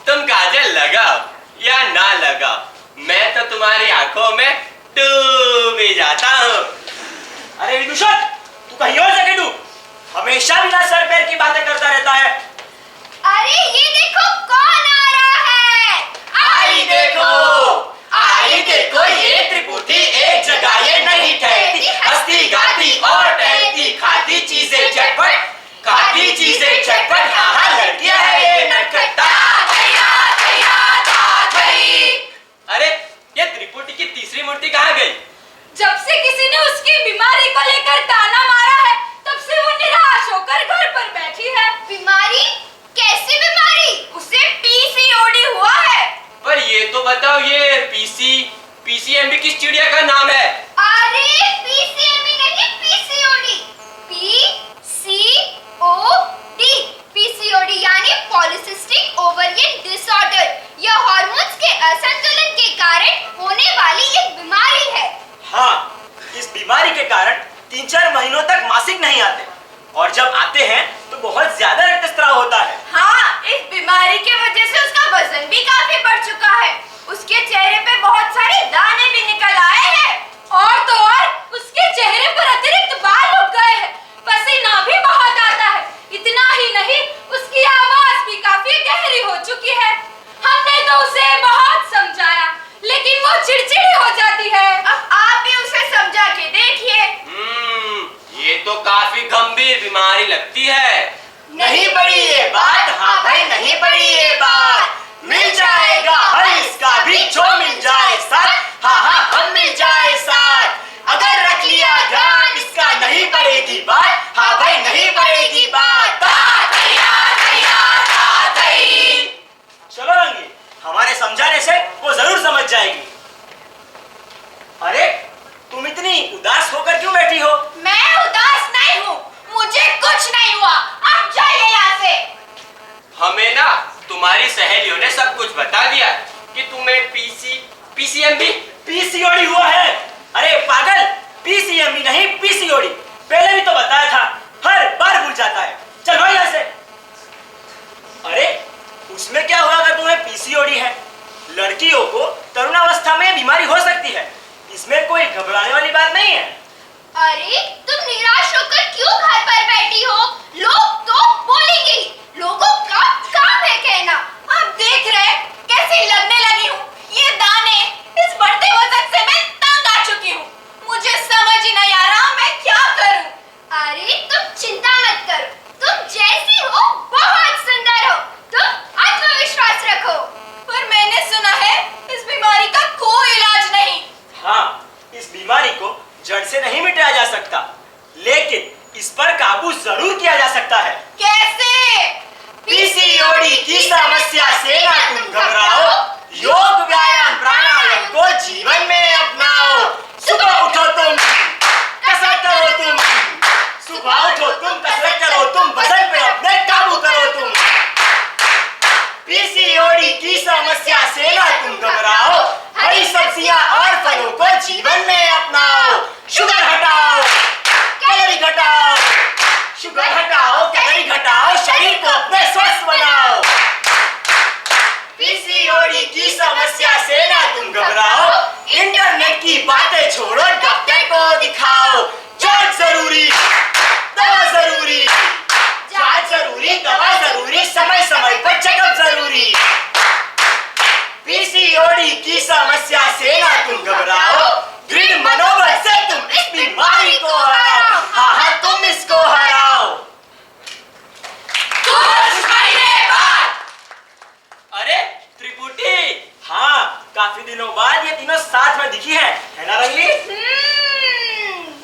तुम काजल लगाओ या ना लगाओ, मैं तो तुम्हारी आंखों में डूब ही जाता हूँ। अरे विदूषक, तू कहीं और जगह डूब, हमेशा बिना सर पैर की बातें करता रहता है। अरे ये देखो कौन आ रहा है। आई देखो ये त्रिपुटी एक जगह ये नहीं ठहरती, हंसती गाती और टहलती, खाती चीजें चटपट, हाँ हाँ लड़कियां है ये नटखट। अरे ये त्रिपुटी की तीसरी मूर्ति कहाँ गई? जब से किसी ने उसकी बीमारी को लेकर ताना मारा है, तब से वो निराश होकर घर पर बैठी है। बीमारी? कैसी बीमारी? उसे पीसीओडी हुआ है। पर ये तो बताओ, ये पीसीएमबी किस चिड़िया का नाम है? अरे पीसीएमबी नहीं, पीसीओडी। पीसीओडी, पीसीओडी यानी पॉलिसिस्टिक ओवरियन डिसऑर्डर। यह हार्मोन्स के असंतुलन के कारण होने वाली एक बीमारी है। हाँ, इस बीमारी के कारण 3-4 महीनों तक मासिक नहीं आते, और जब आते हैं तो बहुत ज्यादा रक्तस्राव होता है। हाँ, इस बीमारी की वजह से उसका वजन भी काफी बढ़ चुका है। उसके चेहरे पे बहुत सारे दाने भी निकल आए हैं, और तो और उसके चेहरे पर अतिरिक्त बाल उग गए हैं। पसीना भी बहुत आता है। इतना ही नहीं, उसकी आवाज भी काफी गहरी हो चुकी है। हमने तो उसे बहुत समझाया, लेकिन वो चिड़चिड़ी हो जाती है। अब आप भी उसे समझा के देखिए। ये तो काफी गंभीर बीमारी लगती है। नहीं पड़ी ये बात, हाँ भाई नहीं पड़ी ये बात, मिल जाएगा हल इसका भी जो मिल जाए साथ, हाँ हाँ हम मिल जाए साथ। अगर रख लिया ध्यान इसका नहीं पड़ेगी बात, हाँ भाई नहीं पड़ेगी बात। चलो रंगी, हमारे समझाने से वो जरूर समझ जाएगी। अरे तुम इतनी उदास होकर क्यों बैठी हो? मैं उदास नहीं हूँ, मुझे कुछ नहीं हुआ। आप जाइए यहाँ से। हमें ना तुम्हारी सहेलियों ने सब कुछ बता दिया कि तुम्हें पीसीओडी हुआ है। अरे पागल, पीसीएमबी नहीं पीसीओडी, पहले भी तो बताया था, हर बार भूल जाता है। चल भाई यहाँ से। अरे उसमें क्या हुआ अगर तुम्हें पीसीओडी है? लड़कियों को तरुणावस्था में बीमारी हो सकती है, इसमें कोई घबराने वाली बात नहीं है। अरे तुम निराश होकर क्यों घर पर बैठी हो? लोग तो बोलेंगे ही, लोगों का काम है कहना। आप देख रहे कैसी लगने लगी हूँ। ये दाने, इस बढ़ते वजन से मैं तंग आ चुकी हूँ। मुझे समझ ही नहीं आ रहा मैं क्या करूँ। अरे तुम चिंता मत करो, तुम जैसी हो बहुत सुंदर हो, तुम आत्मविश्वास रखो। पर मैंने सुना है इस बीमारी का कोई इलाज नहीं। हाँ, इस बीमारी को जड़ से नहीं मिटाया जा सकता, लेकिन इस पर काबू जरूर किया जा सकता है। कैसे? पीसीओडी की समस्या से ना तुम घबराओ, योग व्यायाम प्राणायाम को जीवन में अपनाओ। सुबह उठो तुम, कसरत करो तुम, सुबह उठो तुम, कसरत करो तुम, वजन पे अपने काबू करो तुम। पीसीओडी की समस्या से ना तुम घबराओ, हरी सब्जियां और फलों को जीवन में अपनाओ। शुगर हटाओ, कैलोरी घटाओ, शुगर हटाओ, कैलोरी घटाओ, शरीर को अपने स्वस्थ बनाओ। पीसीओडी की समस्या से ना तुम घबराओ, इंटरनेट की बातें छोड़ो, डॉक्टर को दिखाओ। जांच जरूरी, दवा जरूरी, जांच जरूरी, दवा जरूरी, समय समय पर चेकअप जरूरी। पीसीओडी की समस्या से ना तुम घबराओ, दृढ़ मनोबल से तुम इस बीमारी को हराओ, हाँ हाँ तुम इसको हराओ। कुछ महीने बाद। अरे त्रिपुटी, हाँ, काफी दिनों बाद ये तीनों साथ में दिखी है ना रंगली?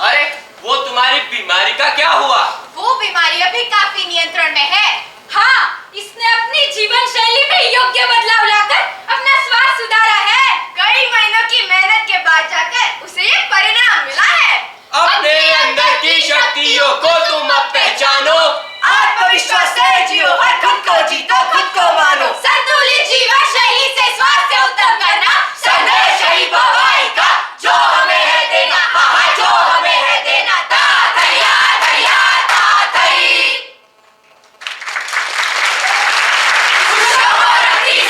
अरे वो तुम्हारी बीमारी का क्या हुआ? वो बीमारी अभी काफी नियंत्रण में है। हाँ, इसने अपनी जीवन शैली में योग्य बदलाव लाकर अपना स्वास्थ्य सुधारा है। कई महीनों की मेहनत के बाद जाकर उसे ये परिणाम मिला है। अपने अंदर की शक्तियों को तुम अब पहचानो, आत्मविश्वास से जियो, हर खुद को जीतो, खुद को मानो। संतुलित जीवन शैली से स्वास्थ्य उत्तम करना संदेश है भवाई का, जो हमें है देना, हाँ हाँ जो हमें है देना। तातैया तैया तातै। खुश हो रंगी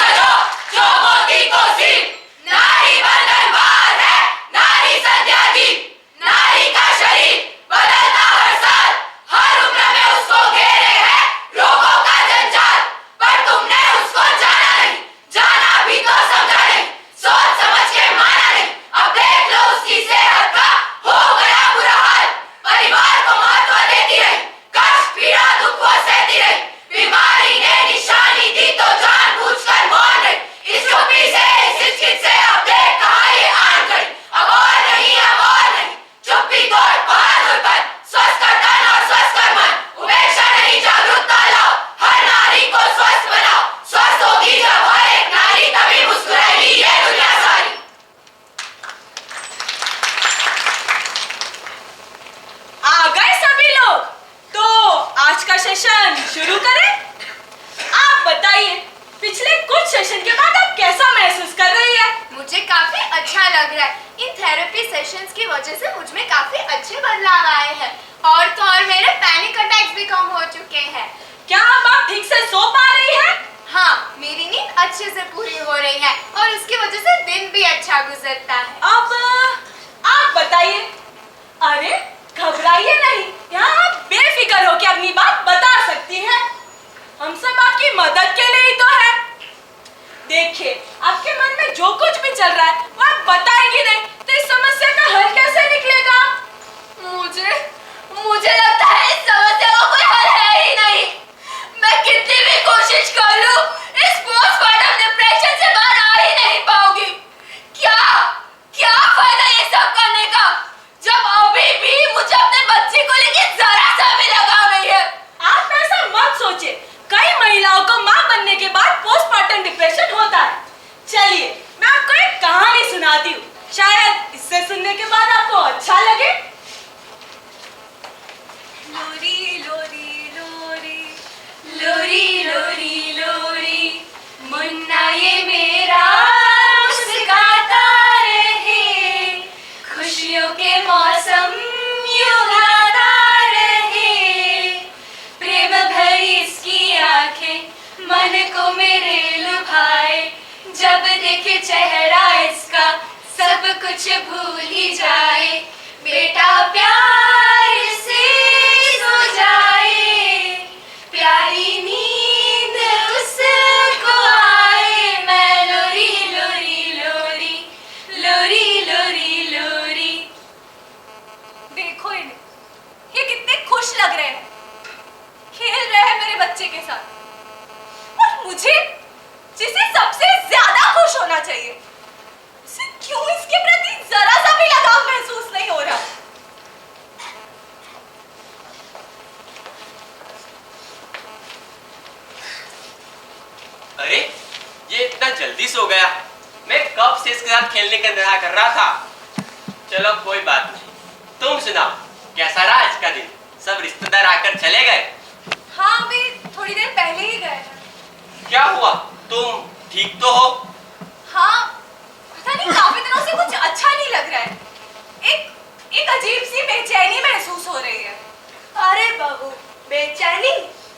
सेशन के बाद आप कैसा महसूस कर रही है? मुझे काफी अच्छा लग रहा है। इन थेरेपी सेशंस की वजह से मुझ में काफी अच्छे बदलाव आए हैं और तो और मेरे पैनिक अटैक्स भी कम हो चुके हैं। क्या अब आप ठीक से सो पा रही हैं? हाँ, मेरी नींद अच्छे से पूरी हो रही है और उसकी वजह से दिन भी अच्छा गुजरता है। अब आप बताइए। अरे घबराइए नहीं, यहाँ आप बेफिक्र होकर अपनी बात बता सकती हैं। हम सब आपकी मदद के लिए ही तो है। देखिए, आपके मन में जो कुछ भी चल रहा है वो आप बताएंगी नहीं तो इस समस्या का हल कैसे निकलेगा? मुझे लगता है इस समस्या का कोई हल है ही नहीं। मैं कितनी भी कोशिश कर लूं, इस पोस्टमार्टम डिप्रेशन से बाहर आ ही नहीं पाऊंगी। क्या फायदा ये सब करने का जब अभी भी मुझे अपने बच्चे को लेके जरा सा भी लगाव नहीं है। आप ऐसा मत सोचिए। कई महिलाओं को मां बनने के बाद पोस्टमार्टम डिप्रेशन होता है। चलिए, मैं आपको एक कहानी सुनाती हूँ, शायद इससे सुनने के बाद आपको अच्छा लगे। लोरी लोरी लोरी लोरी लोरी लोरी, मुन्ना ये मेरा मुस्कुराता रहे, खुशियों के मौसम यूं गाता रहे, प्रेम भरी इसकी आंखें मन को मेरे लुभाए, जब देखे चेहरा इसका सब कुछ भूल ही जाए, बेटा प्यार से सो जाए, प्यारी नींद उसको आए, मैं लोरी लोरी लोरी लोरी लोरी लोरी। देखो इन्हें, ये कितने खुश लग रहे हैं, खेल रहे हैं मेरे बच्चे के साथ। और मुझे, जिसे सबसे ज्यादा खुश होना चाहिए, उसे क्यों इसके प्रति जरा सा भी लगाव महसूस नहीं हो रहा? अरे ये इतना जल्दी सो गया। मैं कब से इसके साथ खेलने का इंतजार कर रहा था। चलो कोई बात नहीं, तुम सुनाओ, कैसा रहा आज का दिन? सब रिश्तेदार आकर चले गए? हाँ, अभी थोड़ी देर पहले ही गए। क्या हुआ, तुम ठीक तो हो? हाँ, पता नहीं काफी दिनों से कुछ अच्छा नहीं लग रहा है। एक अजीब सी बेचैनी महसूस हो रही है। अरे बाबू, बेचैनी?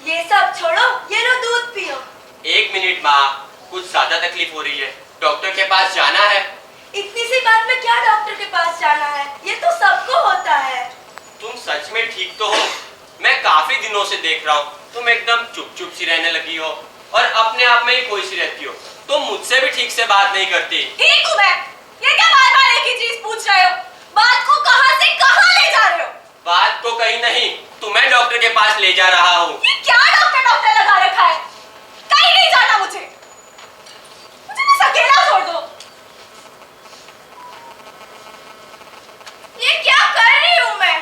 ये सब छोड़ो, ये लो दूध पियो। एक मिनट माँ, कुछ ज्यादा तकलीफ हो रही है, डॉक्टर के पास जाना है। इतनी सी बात में क्या डॉक्टर के पास जाना है? ये तो सबको होता है। तुम सच में ठीक तो हो? मैं काफी दिनों से देख रहा हूँ, तुम एकदम चुप चुप सी रहने लगी हो और अपने आप में ही कोई सी रहती हो। तुम मुझसे भी ठीक से बात नहीं करती। ठीक हूँ मैं। ये क्या बार बार एक ही चीज पूछ रहे हो? बात को कहाँ से कहाँ ले जा रहे हो? बात को कहीं नहीं, तुम्हें डॉक्टर के पास ले जा रहा हूँ। ये क्या डॉक्टर लगा रखा है? कहीं नहीं जाना मुझे बस अकेला छोड़ दो। ये क्या कर रही हूँ मैं?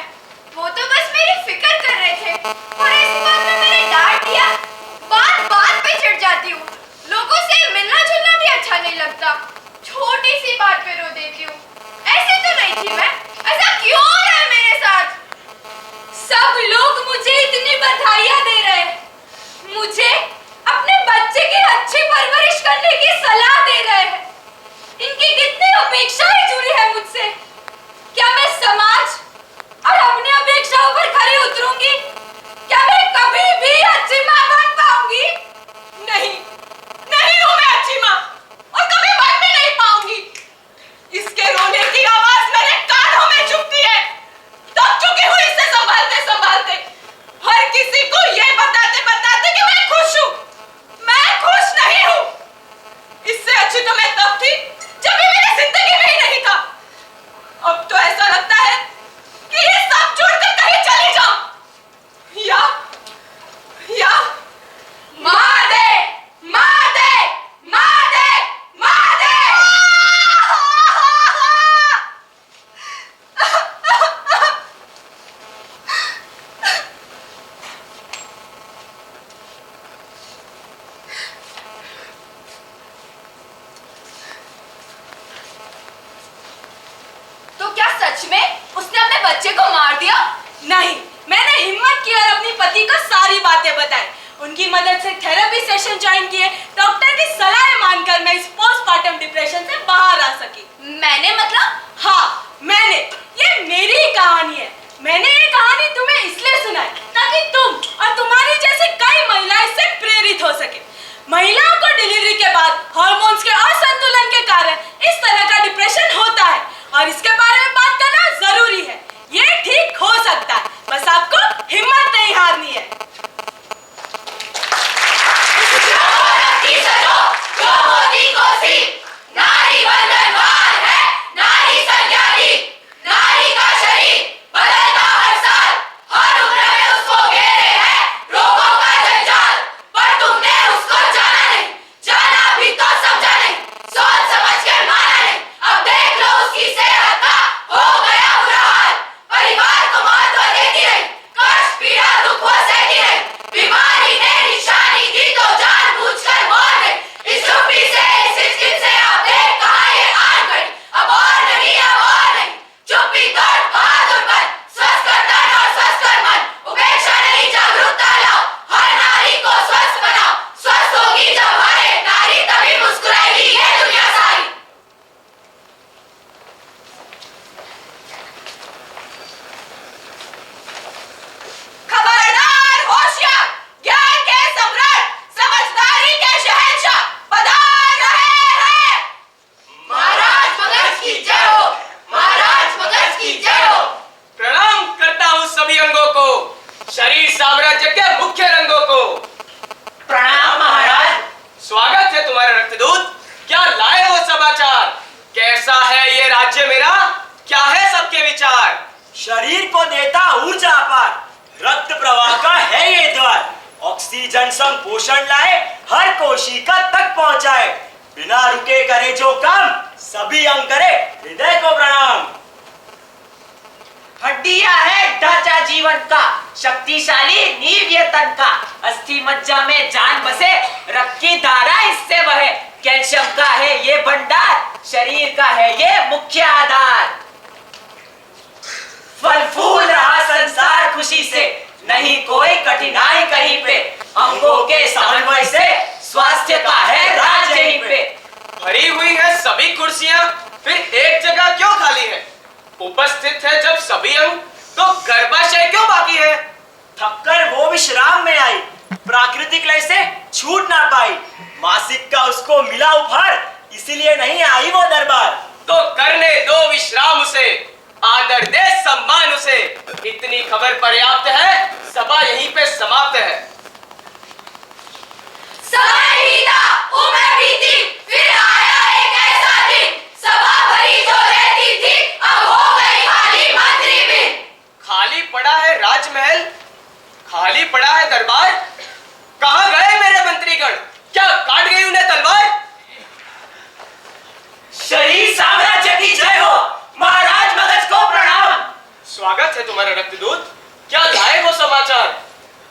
वो तो बस मेरी फिक्र कर रहे थे और इस बात में मैंने डांट दिया। बात पे चिढ़ जाती हूँ। लोगों से मिलना जुलना भी अच्छा नहीं लगता। छोटी सी बात पे रो देती हूँ। ऐसे तो नहीं थी मैं। ऐसा क्यों हो रहा है मेरे साथ? सब लोग मुझे इतनी बधाइयां दे रहे हैं, मुझे अपने बच्चे की अच्छी परवरिश करने की सलाह दे रहे हैं। इनकी कितनी अपेक्षाएं जुड़ी है मुझसे। क्या मैं समाज और अपनी अपेक्षाओं पर खरी उतरूंगी? क्या मैं कभी भी अच्छी माँ बन पाऊंगी? नहीं हूँ मैं अच्छी माँ और कभी बन भी नहीं पाऊंगी। इसके रोने की आवाज मेरे कानों में चुभती है। तब चुकी हुई इससे संभालते हर किसी को ये बताते कि मैं खुश हूँ। मैं खुश नहीं हूँ। इससे अच्छी तो मैं तब थी जब ये मेरी जिंदगी में ही नहीं था। अब तो ऐसा लगता है कि ये सब छोड़कर कहीं चली जाऊं या मार दे। तो क्या सच में उसने अपने बच्चे को मार दिया? नहीं, मैंने हिम्मत की और अपनी पति को सारी बातें बताई। उनकी मदद से थेरेपी सेशन ज्वाइन किए, डॉक्टर की सलाह मानी बना सकी। मैंने मतलब? हाँ मैंने, ये मेरी ही कहानी है। मैंने ये कहानी तुम्हें इसलिए सुनाई ताकि तुम और तुम्हारी जैसी कई महिलाएं इससे प्रेरित हो सके। महिलाओं को डिलीवरी के बाद हार्मोन्स के असंतुलन के कारण इस तरह का डिप्रेशन होता है और इसके बारे में बात करना जरूरी है। ये ठीक हो सकता है, बस आपको हिम्मत नहीं हारनी है। नारी वंदनवान है, नारी संज्ञा दी, नारी का शरीर बदलता हर साल, हर उम्र में उसको घेरे है रोगों का जंजाल। पर तुमने उसको जाना नहीं, जाना भी तो समझा नहीं, सोच समझ के माना नहीं। अब देख लो उसकी सेहत का हो गया बुरा हाल। परिवार को महत्व देती रही, कष्ट पीड़ा दुख वो सहती रही। बीमारी ने निशानी दी तो जानबूझकर मौत गई। इस चुप्पी से, इस हिचकिच से अब देख कहाँ ये आन गई। अब और नहीं, अब और नहीं, चुप्पी तोड़ बहादुर बन, स्वस्थ कर तन और स्वस्थ कर मन। उपेक्षा नहीं, जागरूकता लाओ, हर नारी को स्वस्थ बनाओ। स्वस्थ होगी जब हर एक नारी, तभी मुस्कुराएगी ये दुनिया सारी। खबरदार, होशियार, ज्ञान के सम्राट, समझदारी के शहंशाह पधार रहे हैं। महाराज मगध की जय हो, महाराज मगध की जय हो। प्रणाम करता हूँ सभी अंगों को, शरीर साम्राज्य के मुख्य रंगों को। प्रणाम महाराज। स्वागत है तुम्हारे रक्तदूत। क्या लाए हो समाचार? कैसा है ये राज्य मेरा? क्या है सबके विचार? शरीर को देता ऊर्जा अपार, रक्त प्रवाह का है ये द्वार। ऑक्सीजन संग पोषण लाए, हर कोशिका तक पहुंचाए। बिना रुके करे जो काम, सभी अंग करे हृदय को प्रणाम। हड्डियां है ढांचा जीवन का, शक्तिशाली नींव ये तन का। अस्थि मज्जा में जान बसे, रक्त की धारा इससे बहे। कैल्शियम का है ये भंडार, शरीर का है ये मुख्य आधार। फल फूल रहा संसार खुशी से, नहीं कोई कठिनाई कहीं पे। अंगों के समन्वय से स्वास्थ्य का है राज यहीं पे। भरी हुई है सभी कुर्सियां, फिर एक जगह क्यों खाली है? उपस्थित है जब सभी अंग, तो गर्भाशय क्यों बाकी है? थककर वो विश्राम में आई, प्राकृतिक लय से छूट ना पाई। मासिक का उसको मिला उपहार, इसीलिए नहीं आई वो दरबार। तो करने दो विश्राम उसे, आदर दे सम्मान उसे। इतनी खबर पर्याप्त है, सभा यहीं पे समाप्त है। समय बीता, उम्र बीती, फिर आया एक ऐसा दिन, सभा भरी जो रहती थी, अब हो गई खाली मंत्री बिन। खाली पड़ा है राजमहल, खाली पड़ा है दरबार। कहाँ गए मेरे मंत्रीगण? क्या काट गई उन्हें तलवार? शरीर साम्राज्य की जय हो, महाराज मगध को प्रणाम। स्वागत है तुम्हारा रक्तदूत। क्या लाए हो समाचार?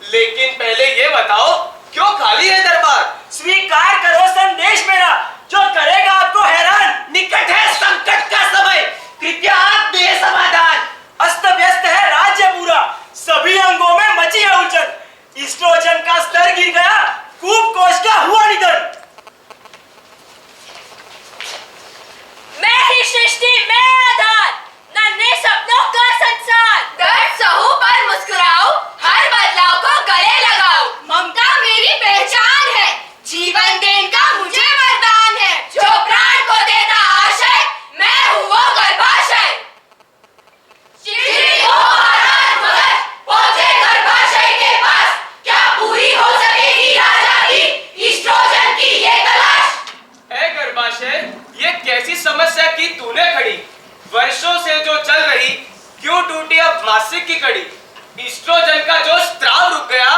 लेकिन पहले ये बताओ, क्यों खाली है दरबार? स्वीकार करो संदेश मेरा, जो करेगा आपको हैरान। निकट है संकट का समय, कृपया आप दे समाधान। अस्त व्यस्त है राज्य पूरा, सभी अंगों में मची है उलझन। ईस्ट्रोजन का स्तर गिर गया, कूप कोश का हुआ निधन। मैं ही सृष्टि, मैं आधार, नन्हे सपनों का संसार। दर्द सहू पर मुस्कुराओ, हर बदलाव को गले लगाओ। ममता मेरी पहचान है, जीवन देने का मुझे वरदान है। जो प्राण को देता आशय, मैं हूँ वो गर्भाशय। श्री हो महाराज मगध, पहुंचे गर्भाशय के पास। क्या पूरी हो सकेगी राजा की ईस्ट्रोजन की ये तलाश? ऐ गर्भाशय, ये कैसी समस्या की तूने खड़ी? वर्षों से जो चल रही, क्यों टूटी अब मासिक की कड़ी? ईस्ट्रोजन का जो स्त्राव रुक गया,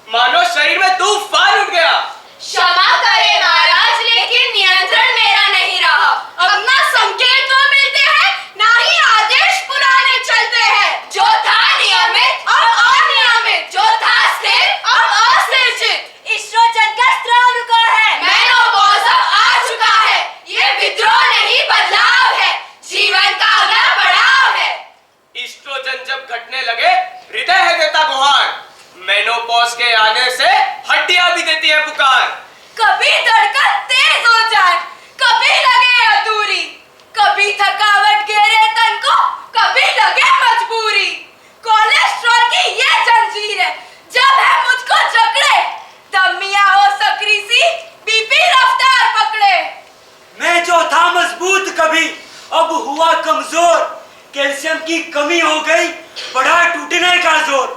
मानो शरीर में तूफान उठ गया। क्षमा करें महाराज, लेकिन नियंत्रण मेरा नहीं रहा। अब ना संकेत तो मिलते हैं, ना ही आदेश पुराने चलते हैं। जो था नियमित अब अनियमित, जो था स्थिर अब अस्थिर। ईस्ट्रोजन का स्त्राव रुका है, मेनोपॉज अब आ चुका है। ये विद्रोह नहीं बदलाव है, जीवन का अगला पड़ाव है। ईस्ट्रोजन जब घटने लगे, हृदय है देता गुहार। मेनोपॉज के आने से हड्डियां भी देती है पुकार। कभी धड़कन तेज हो जाए, कभी लगे अधूरी, हुआ कमजोर, कैल्शियम की कमी हो गई, बढ़ा टूटने का जोर,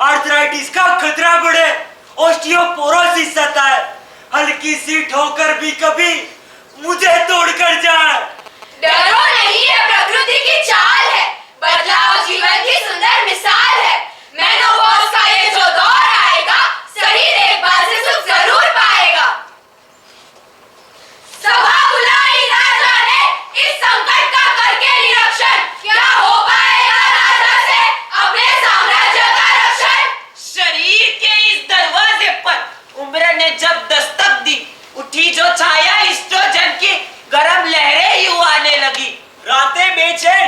आर्थराइटिस का खतरा बढ़े, ऑस्टियोपोरोसिस सताए, हल्की सी ठोकर भी कभी मुझे तोड़कर जाए। डरो नहीं, ये प्रकृति की चाल है, बदलाव जीवन की सुंदर मिसाल है। मेनोपॉज का ये जो दौर आएगा, सही देखभाल से सुख जरूर पाएगा। सभा बुलाई राजा ने, इस संकट का करके निरीक्षण, क्या हो पाएगा राजा से अपने साम्राज्य का रक्षण। शरीर के इस दरवाजे पर उम्र ने जब दस्तक दी, उठी जो छाया एस्ट्रोजन की, गरम लहरें यूं आने लगी। रातें बेचैन,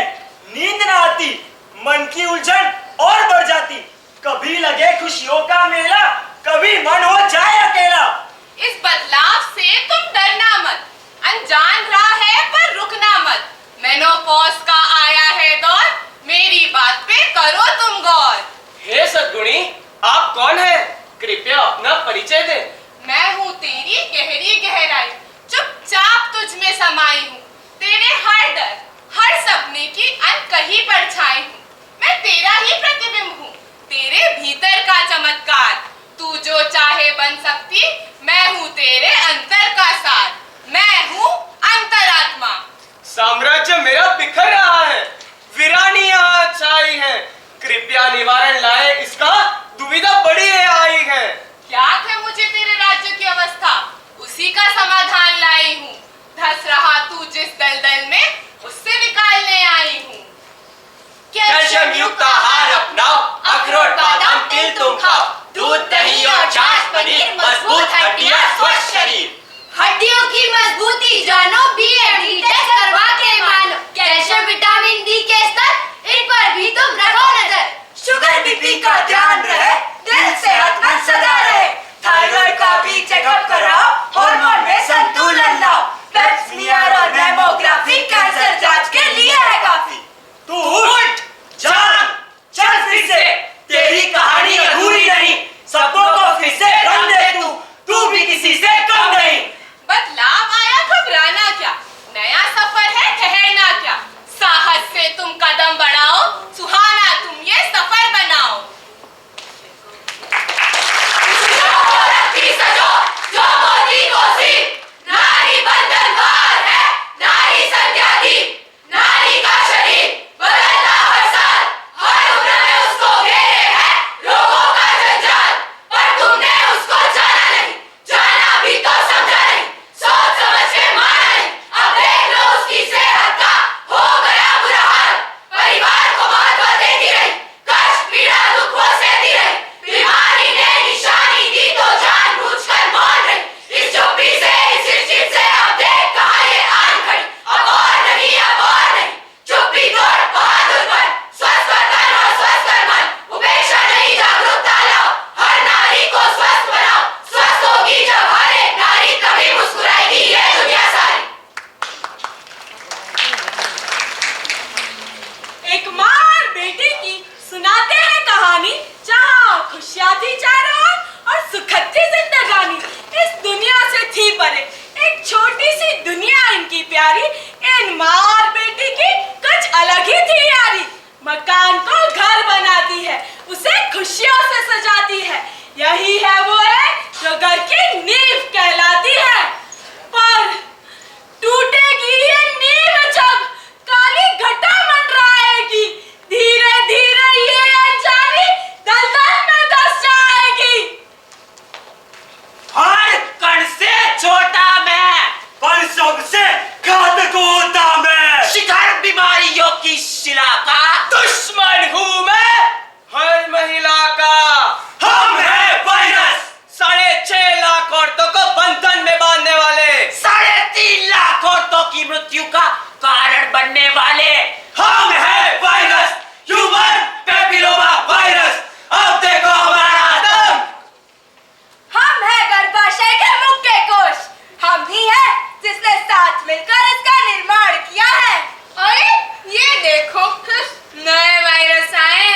नींद न आती, मन की उलझन और बढ़ जाती, कभी लगे खुशियों का मेला, कभी मन हो जाए अकेला। इस बदलाव से तुम डरना मत, अनजान राह है पर रुकना मत। मेनोपॉज का आया है दौर, मेरी बात पे करो तुम गौर। हे सद्गुणी, आप कौन हैं? कृपया अपना परिचय दें। मैं हूँ तेरी गहरी गहराई, चुपचाप तुझ में समाई हूँ, तेरे हर डर हर सपने की अनकही परछाई हूँ। मैं तेरा ही प्रतिबिंब हूँ, तेरे भीतर का चमत्कार। तू जो चाहे बन सकती, मैं हूँ तेरे अंतर का सार, मैं हूँ अंतरात्मा। साम्राज्य मेरा बिखर रहा है, वीरानी यहाँ छाई है, कृपया निवारण लाए इसका, दुविधा बड़ी है आई है। याद है मुझे तेरे राज्य की अवस्था, उसी का समाधान लाई हूँ। धस रहा तू जिस दलदल में, उससे निकालने आई हूँ। कैल्शियम युक्त आहार अपनाओ, अखरोट बादाम तिल तुम खाओ, दूध दही और छाछ पनीर, मजबूत हड्डियां स्वस्थ शरीर। हड्डियों की मजबूती जानो, बीएमडी टेस्ट करवा के मानो। कैल्शियम विटामिन डी के स्तर, इन पर भी तुम रखो नजर। शुगर बीपी का ध्यान रहे, दिल सेहतमंद सदा रहे, थायराइड का भी चेकअप कराओ, हार्मोन में संतुलन लाओ, ब्लड स्मीयर और मैमोग्राफी कैंसर जांच के लिए है काफी। तू उठ, जाग, चल फिर से, तेरी कहानी अधूरी नहीं, सबको को फिर से रंग दे तू भी किसी से कम नहीं। बदलाव आया घबराना क्या, नया सफर है ठहरना क्या। साहस से तुम कदम बढ़ाओ, सुहाना तुम ये सफर बनाओ। जो मोदी को सी, नारी बंधन बार है, नारी संध्या दी, नारी का शरीर बदलता हर साल, हर उम्र में उसको घेरे है लोगों का जंजाल। पर तुमने उसको जाना नहीं, जाना भी तो समझा नहीं, सोच समझ के माना नहीं। अब देख लो उसकी सेहत का हो गया बुरा हाल, परिवार को महत्व देती रही, कष्ट पीड़ा दुख वो सहती रही, बीमारी ने निशानी दी तो जानबूझकर मौन रही। इस चुप्पी से, इस चिट से अब देख कहाँ ये आन खड़ी, अब और नहीं, अब और नहीं, चुप्पी तोड़ बहादुर बन, स्वस्थ कर तन और स्वस्थ कर मन, उपेक्षा नहीं जागरूकता लाओ, हर नारी को स्वस्थ बनाओ, स्वस्थ होगी जब हर एक नारी तभी मुस्कुराएगी ये दुनिया सारी। एक माँ और बेटे की सुनाते हैं कहानी, जहाँ खुशियाँ थी चारों ओर और सुखद थी जिंदगानी। इस दुनिया से थी परे एक छोटी सी दुनिया इनकी प्यारी, इन माँ और बेटी की कुछ अलग ही थी यारी। मकान को घर बनाती है, उसे खुशियों से सजाती है, यही है वो है जो घर की नींव कहलाती है। पर टूटेगी ये नींव जब काली घटा मंडराएगी, धीरे धीरे ये अनजानी दलदल में धंस जाएगी। हर कण से छोटा मैं, पर सबसे घातक होता मैं, शिखर बीमारियों की शिला का, दुश्मन हूँ मैं हर महिला का। हम हैं वायरस, 6.5 लाख औरतों को बंधन में बांधने वाले, 3.5 लाख औरतों की मृत्यु का कारण बनने वाले। हम हैं वायरस, ह्यूमन पैपिलोमा वायरस, अब देखो हमारा दम। हम है गर्भाशय के मुख्य कोश, हम ही है जिसने साथ मिलकर इसका निर्माण किया है। अरे ये देखो, नए वायरस आए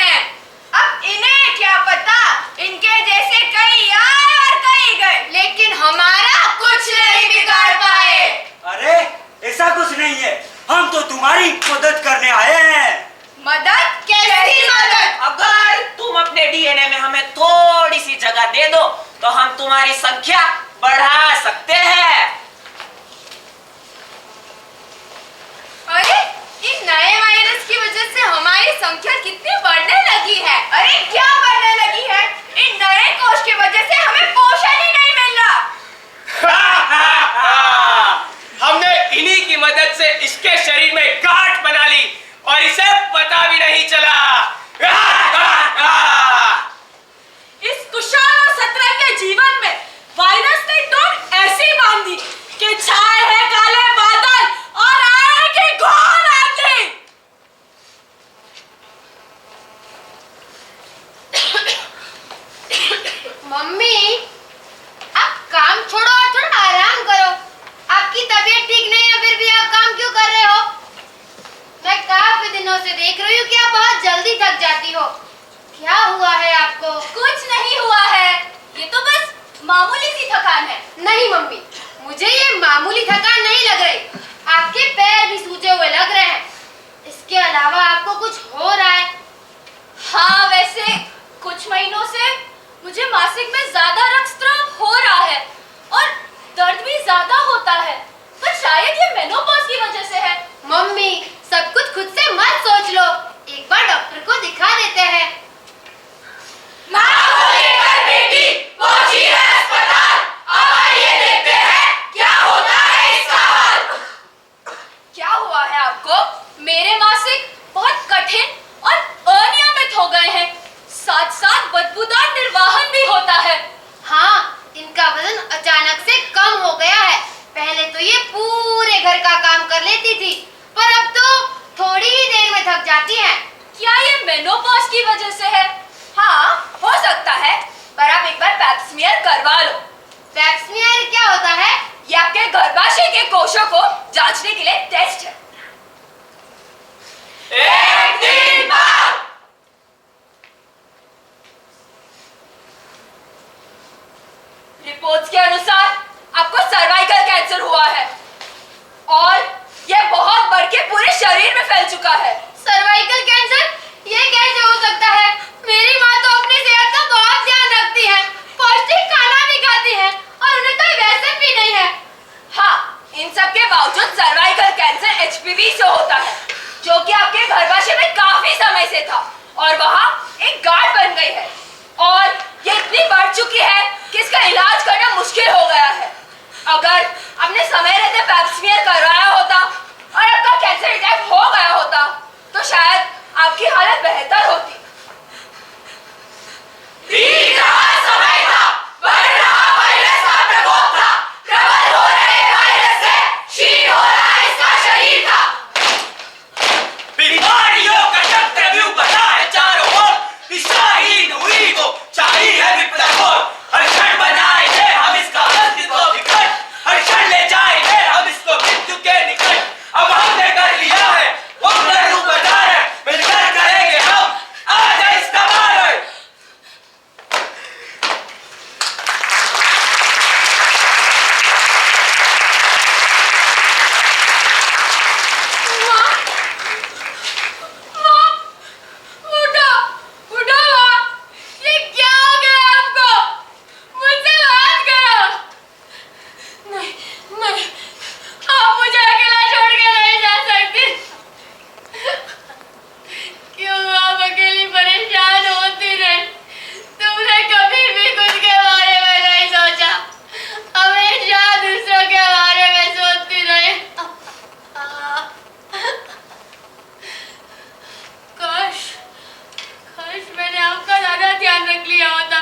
से इसके शरीर में गांठ बना ली और इसे पता भी नहीं चला। इस कुशाल और सतरंगी जीवन में वायरस ने टोन ऐसी बांधी कि छाए है काले बादल और आएगी घोर आंधी। मम्मी, आप काम छोड़ो और थोड़ा आराम करो। आपकी तबीयत ठीक नहीं है, फिर भी आप काम क्यों कर रहे हो? मैं काफी दिनों से देख रही हूँ कि आप बहुत जल्दी थक जाती हो। क्या हुआ है आपको? कुछ नहीं हुआ है, ये तो बस मामूली सी थकान है। नहीं मम्मी, मुझे ये मामूली थकान नहीं लग रही। आपके पैर भी सूजे हुए लग रहे हैं। इसके अलावा आपको कुछ हो रहा है? हाँ, वैसे कुछ महीनों से मुझे मासिक में ज्यादा रक्तस्राव हो रहा है और दर्द भी ज्यादा होता है, पर शायद ये मेनोपॉज की वजह से है। मम्मी, सब कुछ खुद से मत सोच लो, एक बार डॉक्टर को दिखा देते हैं। बेटी पहुंची है अस्पताल, अब आइए देखते हैं क्या होता है इसका हाल। क्या हुआ है आपको? मेरे मासिक बहुत कठिन और अनियमित हो गए हैं, साथ साथ बदबूदार निर्वाहन भी होता है। हाँ, इनका वजन अचानक से कम हो गया है। पहले तो ये पूरे घर का काम कर लेती थी, पर अब तो थोड़ी ही देर में थक जाती है। क्या ये मेनोपॉज की वजह से है? हाँ, हो सकता है, पर आप एक बार पैप स्मीयर करवा लो। पैप स्मीयर क्या होता है? ये आपके गर्भाशय के कोशों को जांचने के लिए टेस्ट है। एक दिन बाद रिपोर्ट्स के अनुसार आपको सर्वाइकल कैंसर हुआ है और यह बहुत बढ़ के पूरे शरीर में फैल चुका है। Cervical cancer? ये कैसे हो सकता है? मेरी माँ तो अपनी सेहत का बहुत ध्यान रखती है, पौष्टिक खाना भी खाती है और उन्हें कोई व्यसन भी नहीं है। हाँ, इन सब के बावजूद सर्वाइकल कैंसर एचपीवी से होता है, जो कि आपके गर्भाशय में काफी समय से था और वहाँ एक गांठ बन गई है और ये इतनी बढ़ चुकी है कि इसका इलाज करना मुश्किल हो गया है। अगर आपने समय रहते पैप स्मीयर करवाया होता और आपका कैंसर अटैक हो गया होता तो शायद आपकी हालत बेहतर होती। बीत रहा समय था, बढ़ रहा वायरस का प्रकोप था, प्रबल हो रहे वायरस से क्षीण हो रहा इसका शरीर था। बीमारियों का चक्रव्यूह बना है चारों ओर, दिशाहीन हुई वो चाही है विपदा घोर। हर क्षण बनाएंगे हम इसका अस्तित्व विकट, हर क्षण ले जाएंगे हम इसको मृत्यु के निकट। अब हमने कर लिया है वो रूप बना है, मिलकर करेंगे हम आज इसका मारण। उठो, उठो माँ, ये क्या हो गया आपको? मुझसे बात करो। नहीं, नहीं, आप मुझे अकेला छोड़ के नहीं जा सकती। क्यों आप अकेली परेशान होती रही? तुमने कभी भी खुद के बारे में नहीं सोचा, हमेशा दूसरों के बारे में सोचती रही। काश मैंने आपका ज्यादा ध्यान रख लिया होता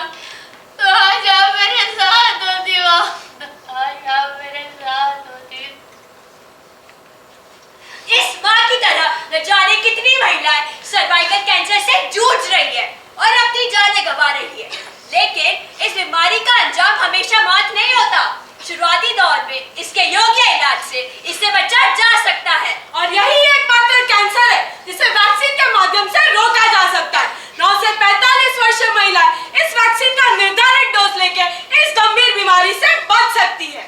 तो आज आप मेरे साथ होती हो। आज आप मेरे साथ होती। इस माँ की तरह न जाने कितनी महिलाएं सर्वाइकल कैंसर से जूझ रही है और अपनी जानें गंवा रही है, लेकिन इस बीमारी का अंजाम हमेशा मौत नहीं होता। शुरुआती दौर में इसके योग्य इलाज से इससे बचा जा सकता है और यही एकमात्र कैंसर है जिसे वैक्सीन के माध्यम से रोका जा सकता है। 9 से 45 वर्षीय महिला इस वैक्सीन का निर्धारित डोज लेके इस गंभीर बीमारी से बच सकती है।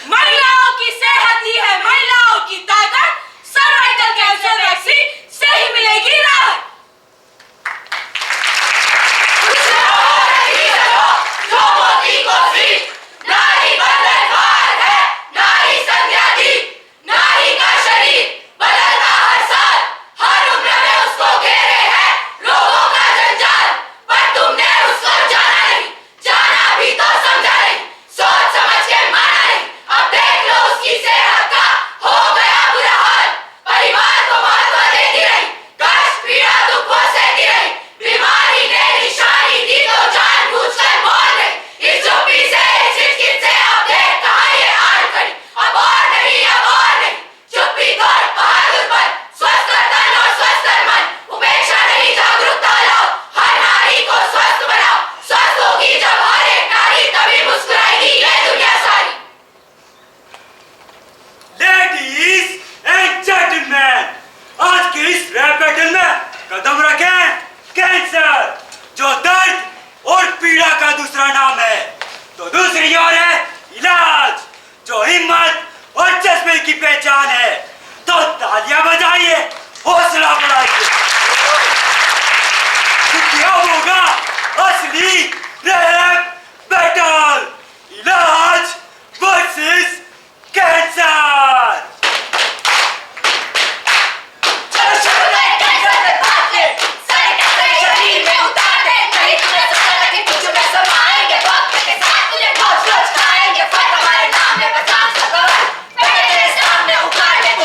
महिलाओं की सेहत ही है महिलाओं की ताकत, सर्वाइकल कैंसर वैक्सीन से ही मिलेगी राहत। नारी बंधन भार है, नारी संध्या दी। लेडीज एंड जेंटलमैन, आज के इस रैप बैटल में कदम रखें कैंसर, जो दर्द और पीड़ा का दूसरा नाम है। तो दूसरी ओर है इलाज, जो हिम्मत और जज्बे की पहचान है। तो तालियां बजाइए, हौसला बढ़ाइए। क्या होगा असली रैप बैटल, इलाज वर्सेस कैंसर। चलो शुरू करें कैंसर से बात ले, सारे कैंसर शरीर में उतार दे। नहीं तुझे सोचा था कि तुझ में समाएंगे, वक्त के साथ तुझे रोज खाएंगे। फट हमारे नाम में पचास सवाल, पहले तेरे सामने उखाड़ दे। तू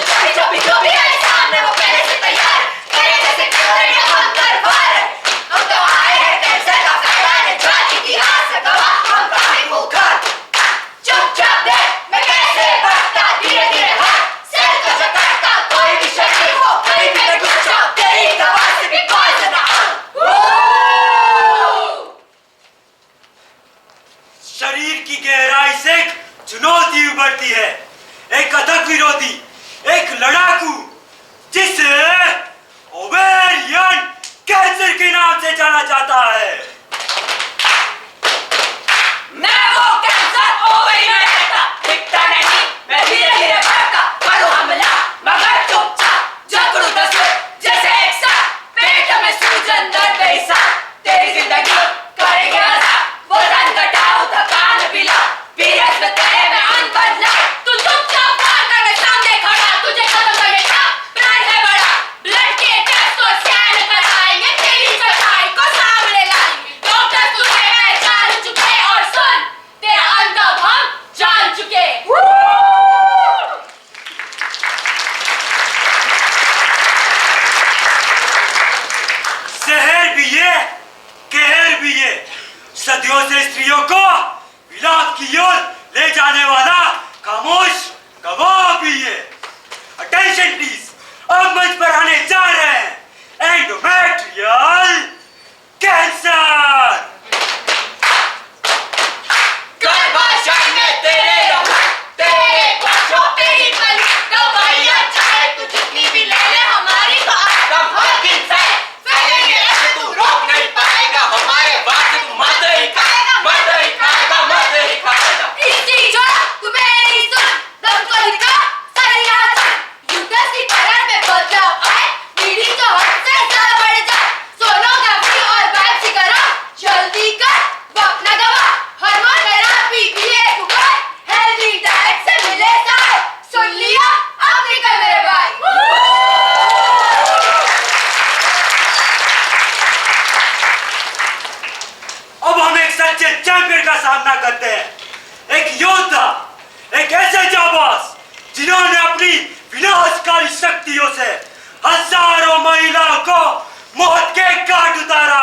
जो भी आए सामने वो पहले से तैयार, तेरे जैसे क्यों हम कर पार। हम तो आए हैं कैंसर का फैलाने, जात इतिहास से गवाह हम काफी मुखर। चुपचाप देख मैं कैसे बढ़ता, धीरे धीरे हाथ सिर को झटकता। कोई भी शरीर हो कहीं भी मैं घुस जाऊं, तेरी दवा से भी कोई से ना शरीर की गहराई से चुनौती उभरती है, एक अथक विरोधी, एक लड़ाकू, जिसे ओवेरियन कैंसर के नाम से जाना जाता है। मैं वो कैंसर ओवरियन रहता, दिखता नहीं मैं धीरे धीरे बढ़ता। करूं हमला मगर चुपचाप, जकड़ू दसो जैसे एक साथ, पेट में सूजन दर्द बेहिसाब। तेरी जिंदगी करेंगे आजाद, वो रन घटाओ थकान पिला, पीरियड्स में तेरे में अन बदला। तू चुपचाप पार कर मैं सामने खड़ा, तुझे खत्म करने का प्लान है बड़ा। ब्लड के टेस्ट और स्कैन कराएंगे, तेरी चढ़ाई को सामने लाएंगे। डॉक्टर तुझे पहचान चुके और सुन, तेरा अंत हम जान चुके। जहर भी ये, कहर भी ये, सदियों से स्त्रियों को विलाप की ओर ले जाने वाला खामोश गवाह भी ये। अटेंशन प्लीज, अब मंच पर आने जा रहे हैं एंडोमेट्रियल कैंसर। गर्भाशय में तेरे रहूं, तेरे कोशों पे ही पलूं। दवाइयां चाहे तू जितनी भी ले ले, हमारी तो आदम हर दिन से फैलेंगे ऐसे तू रोक नहीं पाएगा। हमारे बाद से तू मर्द ही खाएगा, मर्द ही खाएगा, मर्द ही खाएगा। इसी जो तू मेरी सुन, दम को निकाल सारी आसन। यूट्रस की परत में बदलाव आए, पीढ़ी तो हद से ज्यादा बढ़ जाए। सोनोग्राफी और बायोप्सी करा, जल्दी कर वक्त न गवा। हार्मोन थेरेपी भी एक उपाय, हेल्दी डाइट से मिले साए। सुन लिया, अब निकल मेरे भाई। अब हम एक सच्चे चैंपियन का सामना करते हैं, एक योद्धा, एक ऐसे जाबाज जिन्होंने अपनी विनाशकारी शक्तियों से हजारों महिलाओं को मौत के घाट उतारा